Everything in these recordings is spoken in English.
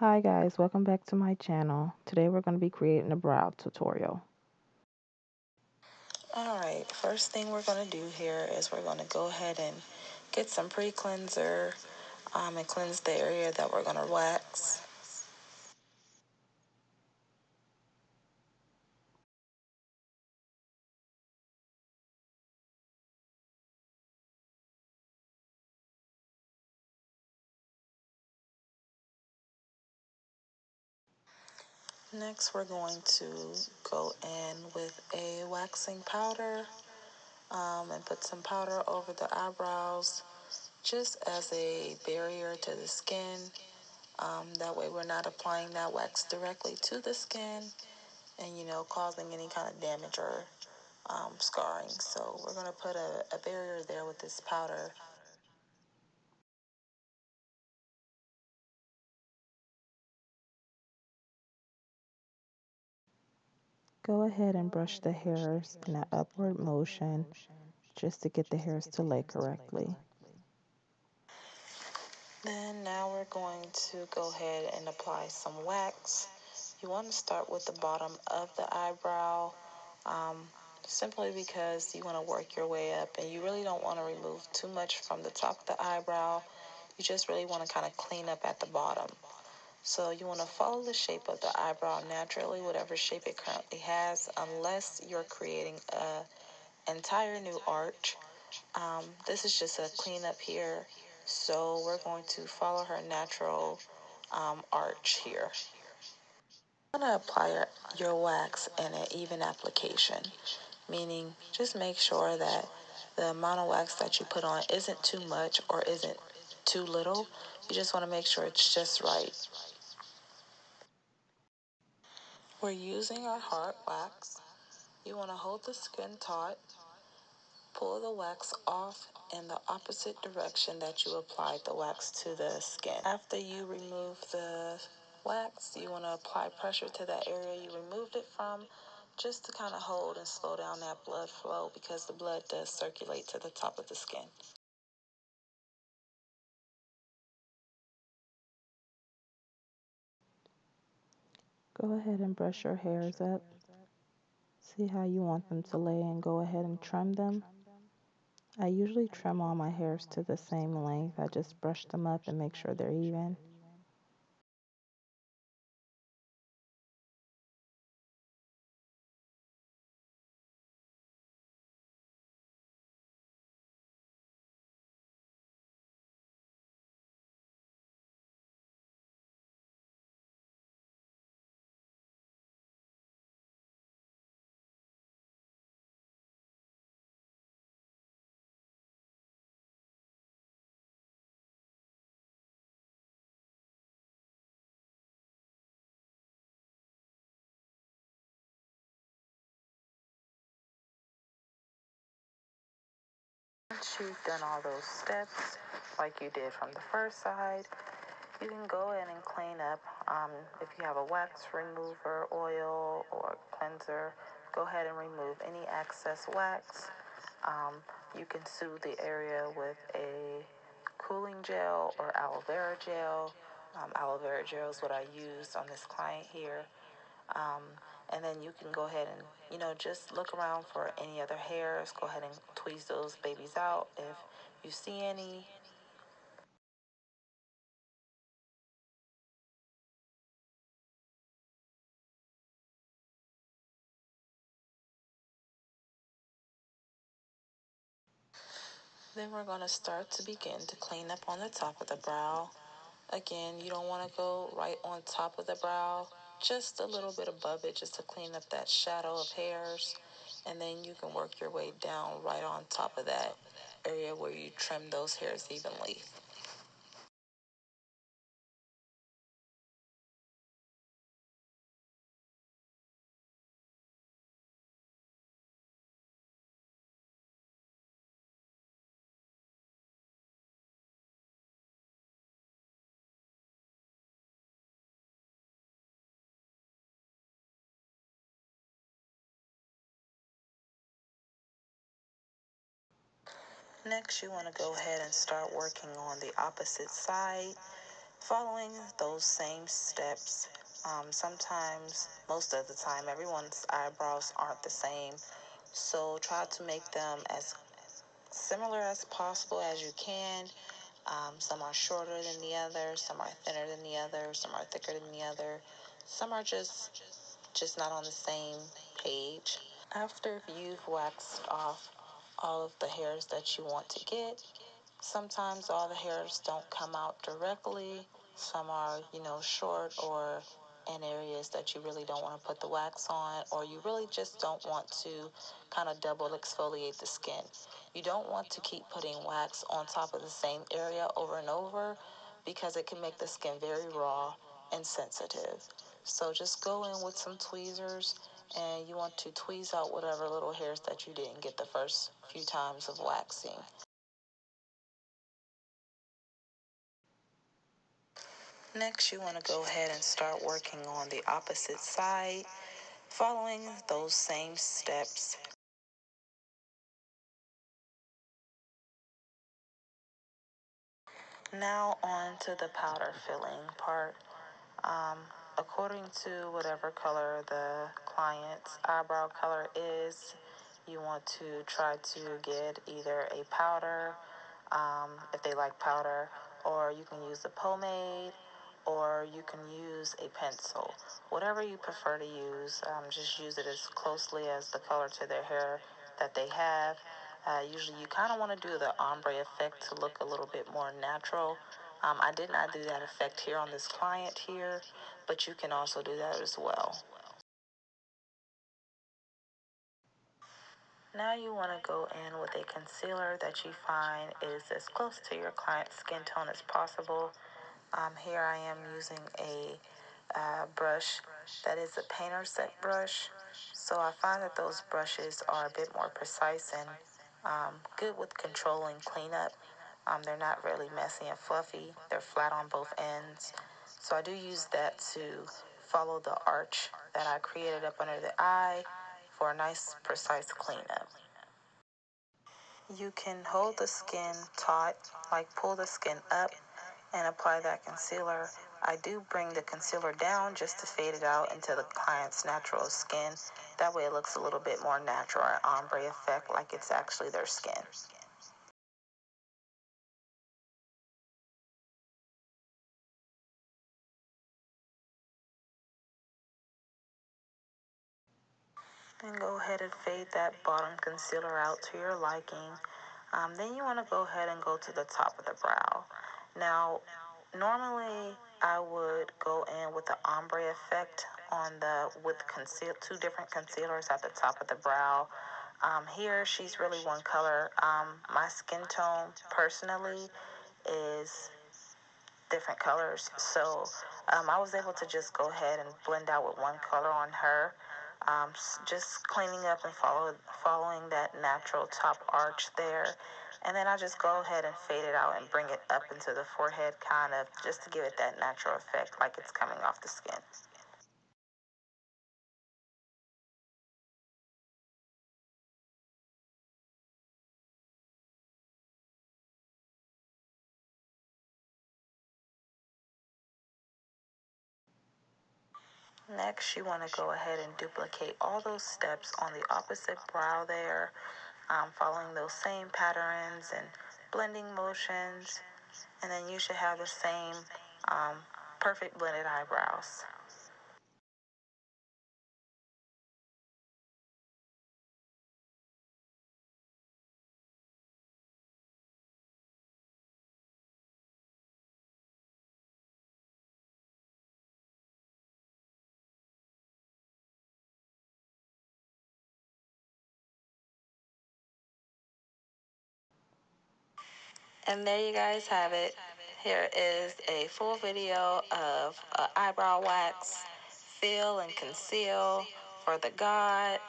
Hi guys, welcome back to my channel. Today we're going to be creating a brow tutorial. Alright, first thing we're going to do here is we're going to go ahead and get some pre-cleanser and cleanse the area that we're going to wax. Next, we're going to go in with a waxing powder and put some powder over the eyebrows just as a barrier to the skin. That way we're not applying that wax directly to the skin and, causing any kind of damage or scarring. So we're going to put a barrier there with this powder. Go ahead and brush the hairs in an upward motion just to get the hairs to lay correctly. Then now we're going to go ahead and apply some wax. You want to start with the bottom of the eyebrow, um, simply because you want to work your way up and you really don't want to remove too much from the top of the eyebrow. You just really want to kind of clean up at the bottom. So you want to follow the shape of the eyebrow naturally, whatever shape it currently has, unless you're creating an entire new arch. This is just a cleanup here. So we're going to follow her natural arch here. You want to apply your wax in an even application, meaning just make sure that the amount of wax that you put on isn't too much or isn't too little. You just want to make sure it's just right. We're using our hard wax. You want to hold the skin taut, pull the wax off in the opposite direction that you applied the wax to the skin. After you remove the wax, you want to apply pressure to that area you removed it from, just to kind of hold and slow down that blood flow, because the blood does circulate to the top of the skin. Go ahead and brush your hairs up. See how you want them to lay and go ahead and trim them. I usually trim all my hairs to the same length. I just brush them up and make sure they're even. Once you've done all those steps, like you did from the first side, you can go in and clean up. If you have a wax remover, oil, or cleanser, go ahead and remove any excess wax. Um, you can soothe the area with a cooling gel or aloe vera gel. Aloe vera gel is what I used on this client here. Um, and then you can go ahead and, just look around for any other hairs. Go ahead and tweeze those babies out if you see any. Then we're going to start to begin to clean up on the top of the brow. Again, you don't want to go right on top of the brow, just a little bit above it, just to clean up that shadow of hairs. And then you can work your way down right on top of that area where you trim those hairs evenly. Next, you want to go ahead and start working on the opposite side. Following those same steps, sometimes, most of the time, everyone's eyebrows aren't the same. So try to make them as similar as possible as you can. Some are shorter than the other, some are thinner than the other, some are thicker than the other. Some are just not on the same page. After you've waxed off all of the hairs that you want to get, sometimes all the hairs don't come out directly. Some are, short or in areas that you really don't want to put the wax on, or you really just don't want to kind of double exfoliate the skin. You don't want to keep putting wax on top of the same area over and over because it can make the skin very raw and sensitive. So just go in with some tweezers and you want to tweeze out whatever little hairs that you didn't get the first few times of waxing. Next, you want to go ahead and start working on the opposite side, following those same steps. Now on to the powder filling part. Um, According to whatever color the client's eyebrow color is, you want to try to get either a powder, if they like powder, or you can use a pomade, or you can use a pencil. Whatever you prefer to use, just use it as closely as the color to their hair that they have. Usually, you kind of want to do the ombre effect to look a little bit more natural. I did not do that effect here on this client here, but you can also do that as well. Now you want to go in with a concealer that you find is as close to your client's skin tone as possible. Here I am using a brush that is a painter set brush. So I find that those brushes are a bit more precise and good with controlling cleanup. They're not really messy and fluffy. They're flat on both ends. So I do use that to follow the arch that I created up under the eye for a nice precise cleanup. You can hold the skin taut, like pull the skin up and apply that concealer. I do bring the concealer down just to fade it out into the client's natural skin. That way it looks a little bit more natural, an ombre effect, like it's actually their skin. And go ahead and fade that bottom concealer out to your liking. Then you want to go ahead and go to the top of the brow. Now, normally I would go in with the ombre effect on the with conceal two different concealers at the top of the brow. Here she's really one color. My skin tone personally is different colors, so I was able to just go ahead and blend out with one color on her. Just cleaning up and following that natural top arch there. And then I just go ahead and fade it out and bring it up into the forehead, kind of just to give it that natural effect like it's coming off the skin. Next, you want to go ahead and duplicate all those steps on the opposite brow there, following those same patterns and blending motions. And then you should have the same perfect blended eyebrows. And there you guys have it. Here is a full video of eyebrow wax, fill and conceal for the gods.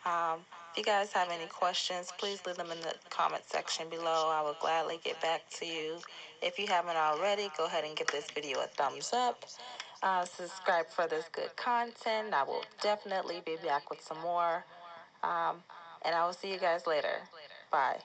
Um, if you guys have any questions, please leave them in the comment section below. I will gladly get back to you. If you haven't already, go ahead and give this video a thumbs up. Subscribe for this good content. I will definitely be back with some more. Um, and I will see you guys later. Bye.